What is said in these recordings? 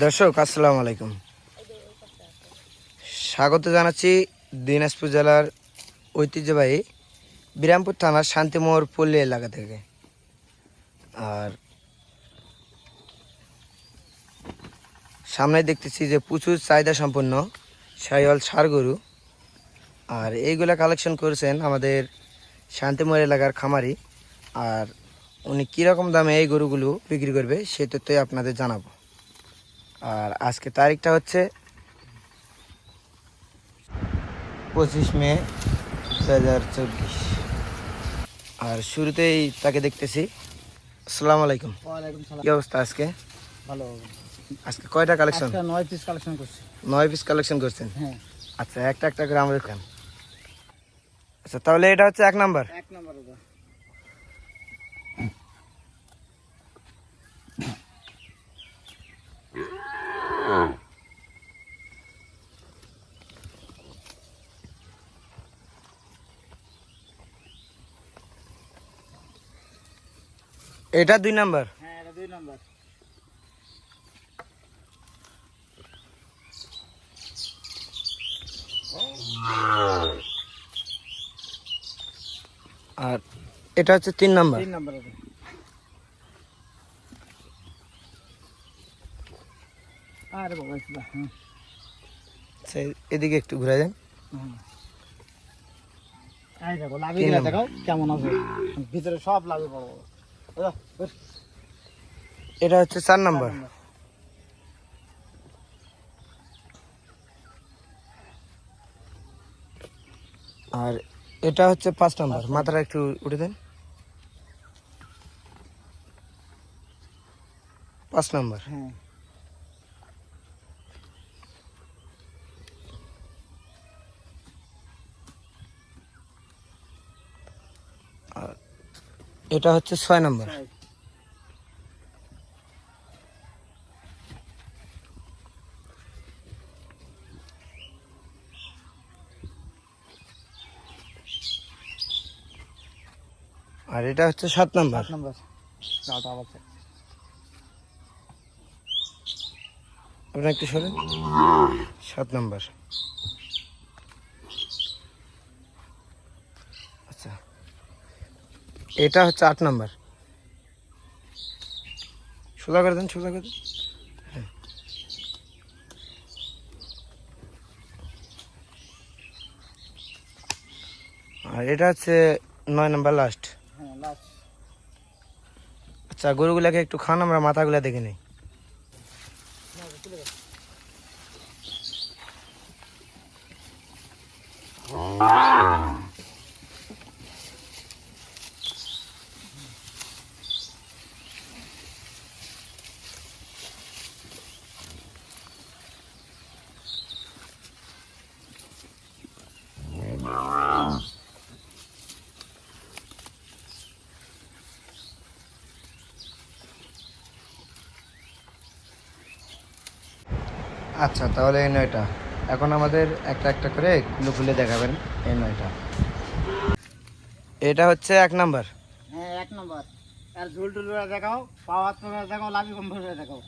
দর্শক আসসালামু আলাইকুম, স্বাগত জানাচ্ছি দিনাজপুর জেলার ঐতিহ্যবাহী বিরামপুর থানার শান্তিমোহর পল্লী এলাকা থেকে। আর সামনে দেখতেছি যে প্রচুর চাহিদা সম্পন্ন শাহিওয়াল ষাঁড় গরু, আর এইগুলা কালেকশন করেছেন আমাদের শান্তিমোহর এলাকার খামারি। আর উনি কীরকম দামে এই গরুগুলো বিক্রি করবে সে তথ্যই আপনাদের জানাবো। আর আজকে তারিখটা হচ্ছে 25 মে 2024। আর শুরুতেই তাকে দেখতেছি। আসসালামু আলাইকুম। ওয়ালাইকুম সালাম। কি অবস্থা আজকে? ভালো। আজকে কয়টা কালেকশন? আজকে 9 পিস কালেকশন করছি। 9 পিস কালেকশন করছেন? হ্যাঁ। আচ্ছা, একটা একটা করে আমাদের খান। আচ্ছা, তাহলে এটা হচ্ছে 1 নাম্বার। 1 নাম্বার এটা। এটা 2 নাম্বার। হ্যাঁ, এটা 2 নাম্বার। আর এটা হচ্ছে 3 নাম্বার। 3 নাম্বার এটা। আরে বাবা এটা। হ্যাঁ। আচ্ছা, এদিকে একটু ঘুরে যান। এই দেখো লাভিগুলা দেখো কেমন আছে, ভিতরে সব লাভি বড় বড়। এটা হচ্ছে 4 নাম্বার। আর এটা হচ্ছে 5 নাম্বার। মাথাটা একটু উঠে দেন। 5 নাম্বার। হ্যাঁ। আর এটা হচ্ছে 6 নাম্বার। আর এটা হচ্ছে 7 নাম্বার। 7 নাম্বার। দাওটা আবার আপনি একটু সরেন। 7 নাম্বার। আচ্ছা, এটা হচ্ছে 8 নাম্বার। সোজা করে দেন, সোজা করে দেন। হ্যাঁ। আর এটা হচ্ছে 9 নাম্বার লাস্ট। হ্যাঁ লাস্ট। আচ্ছা, গরুগুলাকে একটু খান, আমরা মাথাগুলা দেখে নিই। আচ্ছা, তাহলে এই 9টা এখন আমাদের একটা একটা করে খুলে খুলে দেখাবেন। এই 9টা, এটা হচ্ছে 1 নাম্বার। হ্যাঁ 1 নাম্বার। আর ঝুল টুলরা দেখাও, পাওয়ার তোমরা দেখাও, লাভি কম্বল দেখাও।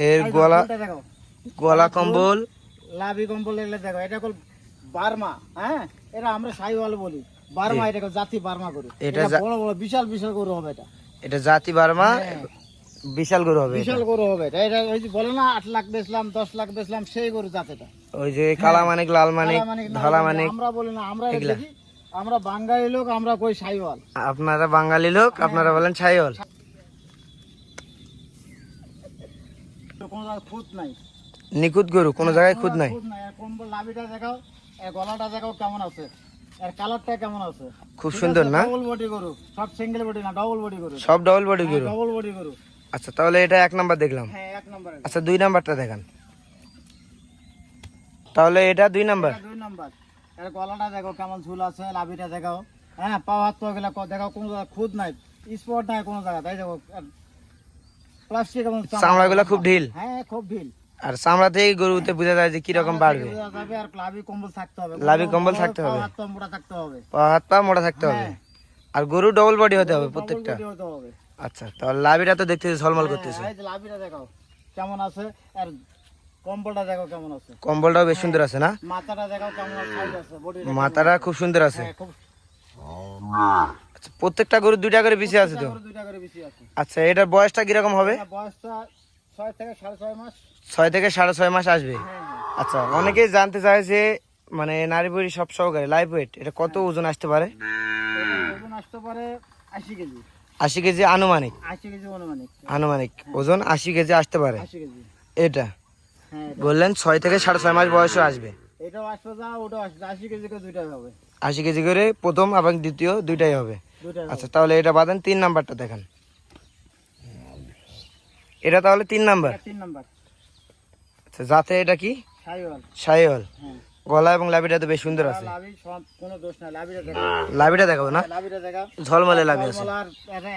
এর গলা দেখাও, গলা কম্বল, লাভি কম্বল এগুলো দেখো। এটা কল বার্মা। হ্যাঁ, এটা আমরা সাইওয়াল বলি। বার্মা, এটা জাতি বার্মা গরু। এটা বড় বড় বিশাল বিশাল গরু হবে এটা। এটা জাতি বার্মা, বিশাল গরু হবে। বিশাল গরু হবে এটা। এটা ওই যে বলে না 8 লাখ বেচলাম, 10 লাখ বেচলাম, সেই গরু জাতিটা। ওই যে কালা মানিক, লাল মানিক, ধলা মানিক আমরা বলি না, আমরা দেখি আমরা বাঙালি লোক, আমরা কই সাইওয়াল। আপনারা বাঙালি লোক, আপনারা বলেন ছাইওয়াল। কোনো জায়গায় খুঁত নাই, নিখুঁত গরু, কোনো জায়গায় খুঁত নাই। কম্বল লাভিটা দেখাও, এর গলাটা দেখাও কেমন আছে, এর কালারটা কেমন আছে। খুব সুন্দর না? ডবল বডি গরু, সব সিঙ্গেল বডি না, ডবল বডি গরু। সব ডবল বডি গরু। ডবল বডি গরু। আচ্ছা, তাহলে এটা 1 নাম্বার দেখলাম। হ্যাঁ 1 নাম্বার। আচ্ছা, 2 নাম্বারটা দেখান। তাহলে এটা 2 নাম্বার। 2 নাম্বার। এর গলাটা দেখো কেমন ঝুল আছে, লাভিটা দেখাও। হ্যাঁ, পাও হাত তো এগুলা দেখাও, কোনো জায়গায় খুদ নাই, স্পট নাই কোনো জায়গা। তাই দেখো প্লাস্টিক এবং চামড়াগুলো খুব ঢিল। হ্যাঁ খুব ঢিল। আর চামড়াতেই গরুতে বোঝা যায় যে কি রকম বাড়বে। আর লাভি কম্বল থাকতে হবে, লাভি কম্বল থাকতে হবে, হাত পা মোটা থাকতে হবে। পা হাত পা মোটা থাকতে হবে। আর গরু ডবল বডি হতে হবে প্রত্যেকটা। আচ্ছা, তাহলে লাভিটা তো দেখতেছি ঝলমল করতেছে। এই যে লাভিটা দেখাও কেমন আছে, আর কম্বলটা দেখো কেমন আছে, কম্বলটাও বেশ সুন্দর আছে না? মাথাটা দেখাও কেমন সাইজ আছে, বডিটা মাথাটা খুব সুন্দর আছে। খুব আচ্ছা, প্রত্যেকটা গরু দুইটা করে বিচি আছে তো? দুইটা করে বেশি আছে। আচ্ছা, এটার বয়সটা কিরকম হবে? এটা বয়সটা 6 থেকে 6.5 মাস। 6 থেকে 6.5 মাস আসবে। আচ্ছা, অনেকেই জানতে চায় যে মানে নারী বুড়ি সব সহকারে লাইভ ওয়েট এটা কত ওজন আসতে পারে? এটা ওজন আসতে পারে 80 কেজি। 80 কেজি আনুমানিক? 80 কেজি অনুমানিক। আনুমানিক ওজন 80 কেজি আসতে পারে 80 কেজি। এটা হ্যাঁ বললেন 6 থেকে 6.5 মাস বয়সে আসবে। এটাও আসবে, যা ওটাও আসবে, 80 কেজি করে দুইটাই হবে। 80 কেজি করে প্রথম এবং দ্বিতীয় দুইটাই হবে। দুইটাই আচ্ছা, তাহলে এটা বাদেন 3 নাম্বারটা দেখেন। এটা তাহলে 3 নাম্বার। 3 নাম্বার আচ্ছা, যাতে এটা কি? সাইওয়াল। শাহিওয়াল। হ্যাঁ গলা এবং লাভিটা তো বেশ সুন্দর আছে। লাভি সব কোনো দোষ নাই, লাভিটা দেখো। লাভিটা দেখাবো না? লাভিটা দেখা ঝলমলে লাভি আছে। ঝলমলার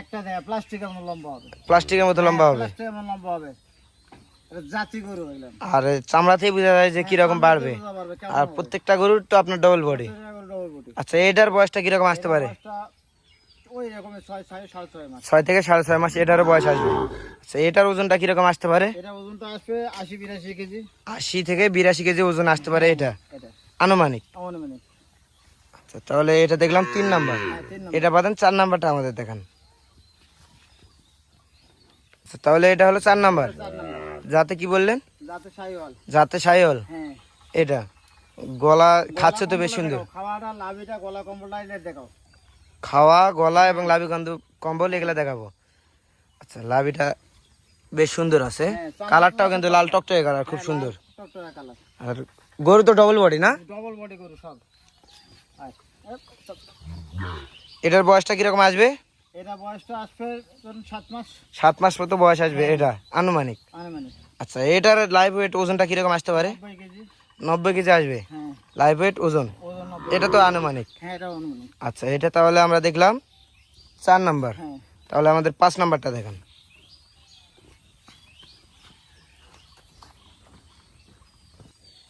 একটা দেখা প্লাস্টিকের মতো লম্বা হবে। প্লাস্টিকের মতো লম্বা হবে। প্লাস্টিকের মতো লম্বা হবে। এটা জাতি গরু হইলাম। আর চামড়াতেই বোঝা যায় যে কিরকম বাড়বে। আর প্রত্যেকটা গরুর তো আপনার ডবল বডি। আচ্ছা, এটার বয়সটা কিরকম আসতে পারে? ওই রকম 6.5 মাস। 6 থেকে 6.5 মাস এটারও বয়স আসবে। আচ্ছা, এটার ওজনটা কিরকম আসতে পারে? এটা ওজনটা আসবে 80-82 কেজি। 80 থেকে 82 কেজি ওজন আসতে পারে এটা এটা আনুমানিক। অনুমানিক। আচ্ছা, তাহলে এটা দেখলাম 3 নাম্বার। হ্যাঁ 3 নাম্বার। এটা বাদেন 4 নাম্বারটা আমাদের দেখান। আচ্ছা, তাহলে এটা হলো 4 নাম্বার। 4 নাম্বার যাতে কি বললেন? জাতে সাইওয়াল। যাতে শাহিওয়াল। হ্যাঁ এটা গলা খাচ্ছে তো বেশ সুন্দর। খাওয়াটা লাভিটা গলা কম্বলটা এটা দেখাও। খাওয়া গলা এবং লাভি কম্বল এগুলা দেখাবো। আচ্ছা, লাভিটা বেশ সুন্দর আছে। কালারটাও কিন্তু লাল টকটকে কালার, খুব সুন্দর। টকটকা কালার। আর গরু তো ডবল বডি না? ডবল বডি গরু সব। এটার বয়সটা কিরকম আসবে? এটা বয়সটা আসবে ধরুন 7 মাস। 7 মাস মতো বয়স আসবে এটা আনুমানিক। আনুমানিক। আচ্ছা, এটার লাইভ ওয়েট ওজনটা কিরকম আসতে পারে? 90 কেজি। 90 কেজি আসবে হ্যাঁ লাইভ ওয়েট ওজন। ওজন 90। এটা তো আনুমানিক। হ্যাঁ এটা অনুমানিক। আচ্ছা, এটা তাহলে আমরা দেখলাম 4 নাম্বার। হ্যাঁ তাহলে আমাদের 5 নাম্বারটা দেখেন।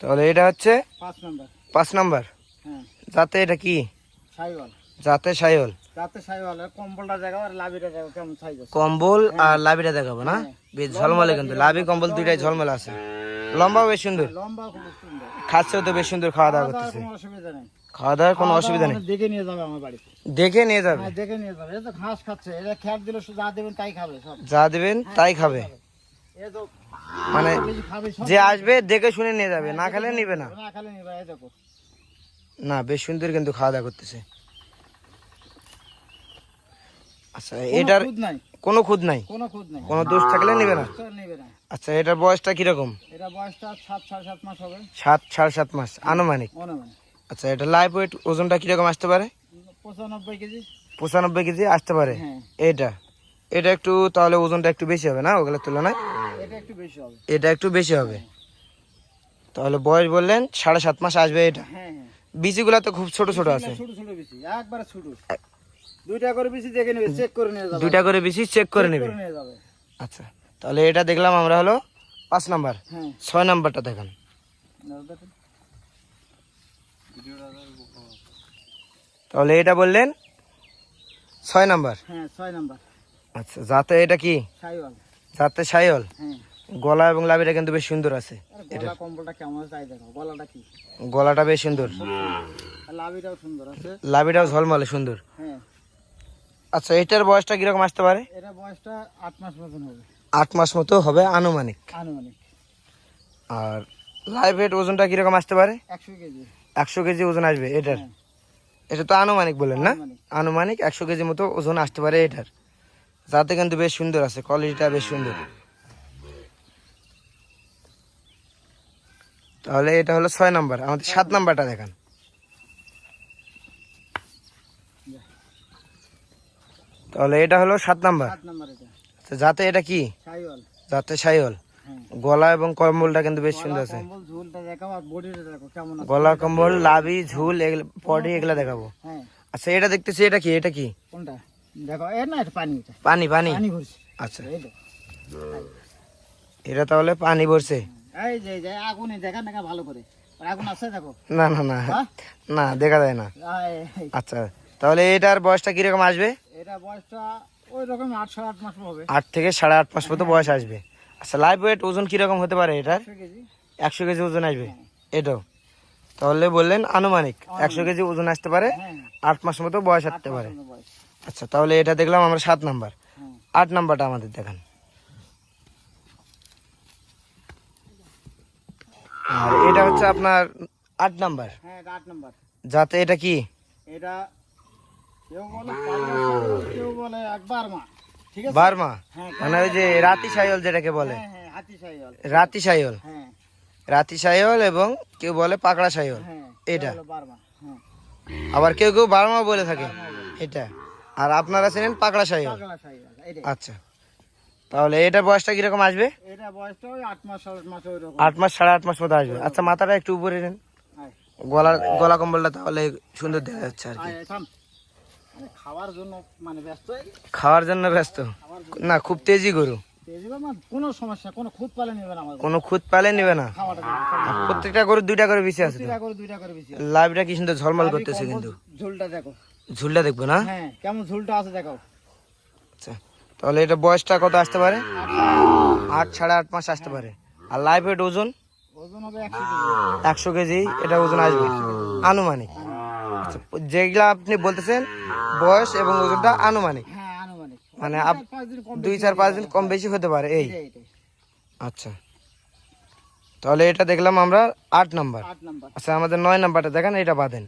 তাহলে এটা হচ্ছে 5 নাম্বার। 5 নাম্বার। হ্যাঁ যাতে এটা কি? সাইওয়াল। যাতে শাহিওয়াল। জাতে সাইওয়াল। কম্বলটা দেখাও আর লাভিটা দেখাও কেমন সাইজ আছে। কম্বল আর লাভিটা দেখাবো না? হ্যাঁ। বেশ ঝলমলে কিন্তু লাভি কম্বল দুইটাই ঝলমলে আছে। লম্বাও বেশ সুন্দর। লম্বা খুব সুন্দর। খাচ্ছেও তো বেশ সুন্দর, খাওয়া দাওয়া খাওয়া দাওয়ার করতেছে। কোনো অসুবিধা নেই। খাওয়া দাওয়ার কোনো অসুবিধা নেই। দেখে নিয়ে যাবে আমার বাড়িতে। দেখে নিয়ে যাবে। হ্যাঁ দেখে নিয়ে যাবে। এটা তো ঘাস খাচ্ছে, এটা খ্যাট দিলে যা দেবেন তাই খাবে সব। যা দেবেন তাই খাবে। এটা তো মানে বেশি খাবে সব। যে আসবে দেখে শুনে নিয়ে যাবে, না খেলে নিবে না। না খেলে নিবে। এই দেখো না, বেশ সুন্দর কিন্তু খাওয়া দাওয়া করতেছে। আচ্ছা, এটার খুদ নাই, কোনো খুদ নাই, কোনো খুদ নাই। কোনো দোষ থাকলে নিবে না। তো নিবে না। আচ্ছা, এটার বয়সটা কিরকম? এটা বয়সটা 7-7.5 মাস হবে 7-7.5 মাস আনুমানিক। অনুমানিক। আচ্ছা, এটা লাইভ ওয়েট ওজনটা কিরকম আসতে পারে? 95 কেজি। 95 কেজি আসতে পারে। হ্যাঁ এটা এটা একটু তাহলে ওজনটা একটু বেশি হবে না ওগুলোর তুলনায়? এটা একটু বেশি হবে। এটা একটু বেশি হবে। তাহলে বয়স বললেন 7.5 মাস আসবে এটা। হ্যাঁ হ্যাঁ বিচিগুলা তো খুব ছোট ছোট আছে। ছোট ছোট বেশি, একবারে ছোট। দুইটা করে বেশি দেখে নেবে, চেক করে নিয়ে যাবে। দুইটা করে বিচি চেক করে চেক নেবে। নিয়ে যাবে। আচ্ছা, তাহলে এটা দেখলাম আমরা হলো 5 নাম্বার। হ্যাঁ 6 নাম্বারটা দেখান। তাহলে এটা বললেন 6 নাম্বার। হ্যাঁ 6 নাম্বার আচ্ছা, যাতে এটা কি? সাইওয়াল। যাতে শাহিওয়াল। হ্যাঁ গলা এবং লাভিটা কিন্তু বেশ সুন্দর আছে। আর গলা কম্বলটা কেমন আছে তাই দেখো। গলাটা কি? গলাটা বেশ সুন্দর, আর লাভিটাও সুন্দর আছে। লাভিটাও ঝলমলে সুন্দর। হ্যাঁ আচ্ছা, এটার বয়সটা কিরকম আসতে পারে? এটা বয়সটা 8 মাস মতন হবে 8 মাস মতো হবে আনুমানিক। আনুমানিক। আর লাইভ ওয়েট ওজনটা কিরকম আসতে পারে? 100 কেজি। 100 কেজি ওজন আসবে এটার। হ্যাঁ, এটা তো আনুমানিক বলেন না? আনুমানিক। আনুমানিক 100 কেজি মতো ওজন আসতে পারে এটার। যাতে কিন্তু বেশ সুন্দর আছে, কোয়ালিটিটা বেশ সুন্দর। তাহলে এটা হলো 6 নাম্বার। আমাদের 7 নাম্বারটা দেখান। তাহলে এটা হলো 7 নাম্বার। 7 নাম্বার এটা আচ্ছা, যাতে এটা কি? সাইওয়াল। যাতে শাহিওয়াল। হ্যাঁ গলা এবং কম্বলটা কিন্তু বেশ সুন্দর গলা আছে। কম্বল ঝুলটা দেখাও আর বডিটা দেখো কেমন আছে। গলা কম্বল লাভি ঝুল বডি এগুলা দেখাবো। হ্যাঁ আচ্ছা, এটা দেখতেছি এটা কি? এটা কি? কোনটা দেখো? এর না এটা পানি, এটা পানি পানি। পানি ভরছে। আচ্ছা, এই দেখো এটা তাহলে পানি ভরছে। এই যে আগুনে দেখা দেখা ভালো করে। আর আগুন আছে দেখো। না না না হ্যাঁ? না, দেখা যায় না। এই, আচ্ছা, তাহলে এটার বয়সটা কিরকম আসবে? এটা বয়সটা ওই রকম 8-8.5 মাস হবে। 8 থেকে 8.5 মাস মতো বয়স আসবে। আচ্ছা লাইভ ওয়েট ওজন কিরকম হতে পারে এটার? 100 কেজি। 100 কেজি ওজন আসবে এটাও? তাহলে বললেন আনুমানিক 100 কেজি ওজন আসতে পারে, হ্যাঁ 8 মাস মতো বয়স 8 আসতে পারে। মাসের বয়স। আচ্ছা তাহলে এটা দেখলাম আমরা 7 নাম্বার। হ্যাঁ 8 নাম্বারটা আমাদের দেখান। আর এটা হচ্ছে আপনার 8 নাম্বার। হ্যাঁ এটা 8 নাম্বার। যাতে এটা কি? এটা কেউ বলে পাগলা ছাগল, কেউ বলে একবার মা, ঠিক আছে? বার্মা, হ্যাঁ মানে ওই যে রাতি সাইওয়াল যেটাকে বলে, হ্যাঁ হ্যাঁ হাতি ছাগল। রাতি সাইওয়াল, হ্যাঁ রাতি সাইওয়াল এবং কেউ বলে পাকড়া সাইওয়াল হ্যাঁ এটা। হলো বার্মা। হ্যাঁ আবার কেউ কেউ বার্মা বলে থাকে এটা। আর আপনারা ছিলেন পাকড়া সাইওয়াল। পাগলা ছাগল এটাই। আচ্ছা তাহলে এটার বয়সটা কিরকম আসবে? এটা বয়সটা ওই 8 মাস 7 মাস ওই রকম। 8 মাস 8.5 মাস মতো আসবে। আচ্ছা মাথাটা একটু উপরে নেন, আয় গলা কম্বলটা তাহলে সুন্দর দেখা যাচ্ছে আর কি। আয় থাম। আরে খাওয়ার জন্য মানে ব্যস্ত হয়ে খাওয়ার জন্য ব্যস্ত খাওয়ার জন্য না? খুব তেজি গরু, তেজিবা না, কোনো সমস্যা, কোনো খুদ পালে নেবে না আমাদের। কোনো খুদ পালে নেবে না। খাওয়াটা আর প্রত্যেকটা গরু 2টা করে বেশি আছে তো। দুইটা করে বেশি। লাইভটা কি সুন্দর ঝলমল করতেছে কিন্তু। ঝোলটা দেখো। ঝুলটা দেখবো না? হ্যাঁ কেমন ঝোলটা আছে দেখো। আচ্ছা তাহলে এটা বয়সটা কত আসতে পারে? 8 8.5 মাস আসতে পারে। আর লাইভ ওয়েট ওজন ওজন হবে 100 কেজি। 100 কেজি এটা ওজন আসবে আনুমানিক। আচ্ছা যেগুলা আপনি বলতেছেন বয়স এবং ওজনটা আনুমানিক, হ্যাঁ আনুমানিক মানে 4-5 দিন কম 2-4-5 দিন কম বেশি হতে পারে এই। এটাই এটাই। আচ্ছা তাহলে এটা দেখলাম আমরা 8 নাম্বার। 8 নাম্বার। আচ্ছা আমাদের 9 নাম্বারটা দেখেন, এটা বাদেন।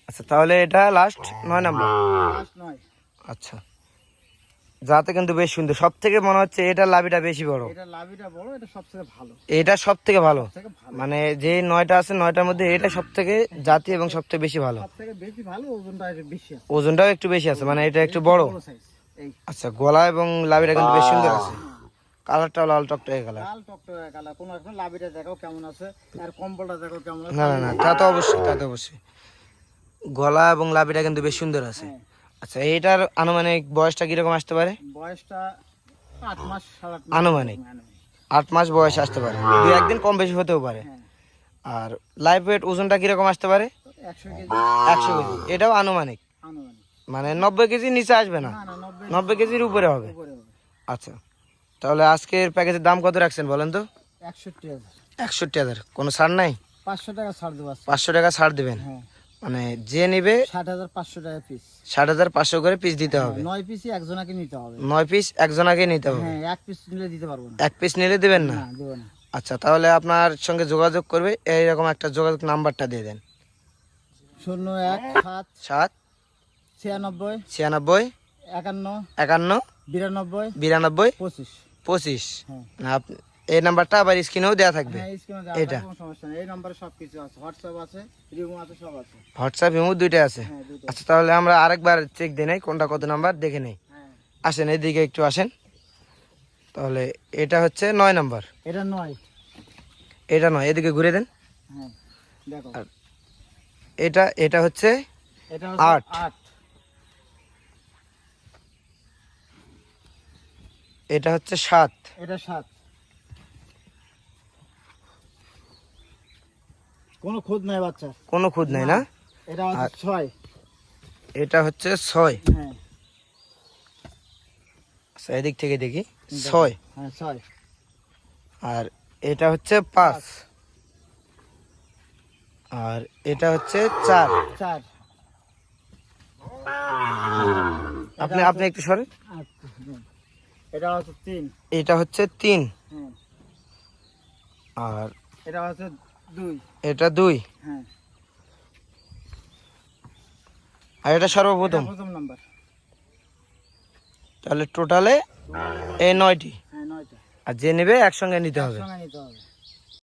আচ্ছা তাহলে এটা লাস্ট 9 নাম্বার। লাস্ট 9। আচ্ছা যাতে কিন্তু বেশ সুন্দর, সব থেকে মনে হচ্ছে এটা লাভিটা বেশি বড়। এটা লাভিটা বড়, এটা সবথেকে ভালো। এটা সব থেকে ভালো, থেকে ভালো। মানে যে 9টা আছে 9টার মধ্যে এটা সব থেকে জাতি এবং সব থেকে বেশি ভালো। সবথেকে বেশি ভালো, ওজনটা একটু বেশি আছে। ওজনটাও একটু বেশি আছে, মানে এটা একটু বড়। বড় সাইজ। এই আচ্ছা গলা এবং লাভিটা কিন্তু বেশ সুন্দর আছে, কালারটাও লাল টকটকে কালার। লাল টকটকে কালার। কোন একটা লাভিটা দেখো কেমন আছে, আর কম্বলটা দেখো কেমন আছে। না না না তা তো অবশ্যই, তা তো অবশ্যই। গলা এবং লাভিটা কিন্তু বেশ সুন্দর আছে। হ্যাঁ। আচ্ছা এইটার আনুমানিক বয়সটা কিরকম আসতে পারে? বয়সটা 8 মাস 8.5 মাস। আনুমানিক 8 মাস বয়স আসতে পারে, 2-1 দিন কম বেশি হতেও পারে। হ্যাঁ আর লাইভ ওয়েট ওজনটা কিরকম আসতে পারে? 100 কেজি 100 কেজি এটাও আনুমানিক, আনুমানিক। মানে 90 কেজির নিচে আসবে না, না না 90 90 কেজির উপরে হবে। উপরে হবে। আচ্ছা তাহলে আজকের প্যাকেজের দাম কত রাখছেন বলেন তো? 61,000। 61,000, কোনো ছাড় নাই? 500 টাকা ছাড় দেবো আজকে। 500 টাকা ছাড় দেবেন, হ্যাঁ মানে যে নিবে 60,500 টাকা পিস। 60,500 করে পিস দিতে হবে। 9 পিসই একজনাকে নিতে হবে। 9 পিস একজনাকে নিতে হবে। হ্যাঁ 1 পিস নিলে দিতে পারবো না। 1 পিস নিলে দেবেন না? না দেবো না। আচ্ছা তাহলে আপনার সঙ্গে যোগাযোগ করবে, এইরকম একটা যোগাযোগ নাম্বারটা দিয়ে দেন। 01 7 96 96 51 51 92 92 25। 25। হ্যাঁ না, এই নাম্বারটা আবার স্ক্রিনেও দেওয়া থাকবে। হ্যাঁ স্ক্রিনে এটা। দেওয়া কোনো সমস্যা নেই। এই নম্বরে সব কিছু আছে, হোয়াটসঅ্যাপ আছে, রিমো আছে, সব আছে। হোয়াটসঅ্যাপ ইমো দুইটাই আছে। হ্যাঁ দুটো। আচ্ছা তাহলে আমরা আরেকবার চেক দিয়ে নেই কোনটা কত নাম্বার দেখে নেই। হ্যাঁ আসেন এদিকে একটু আসেন। তাহলে এটা হচ্ছে 9 নাম্বার, এটা 9। এটা নয়, এদিকে ঘুরে দেন। হ্যাঁ দেখো আর এটা হচ্ছে এটা 8। 8। এটা হচ্ছে 7। এটা 7। কোনো খুদ নাই বাচ্চা। কোনো খুদ নাই না? এটা হচ্ছে 6। এটা হচ্ছে 6। হ্যাঁ আচ্ছা এদিক থেকে দেখি 6। হ্যাঁ 6। আর এটা হচ্ছে 5। আর এটা হচ্ছে 4। 4। আপনি একটু সরেন। এটা হচ্ছে 3। এটা হচ্ছে 3। হ্যাঁ আর এটা হচ্ছে 2। এটা 2। হ্যাঁ আর এটা সর্বপ্রথম। প্রথম নাম্বার। তাহলে টোটালে এই 9টি, হ্যাঁ 9টা। আর যে নেবে একসঙ্গে নিতে হবে। একসঙ্গে নিতে হবে।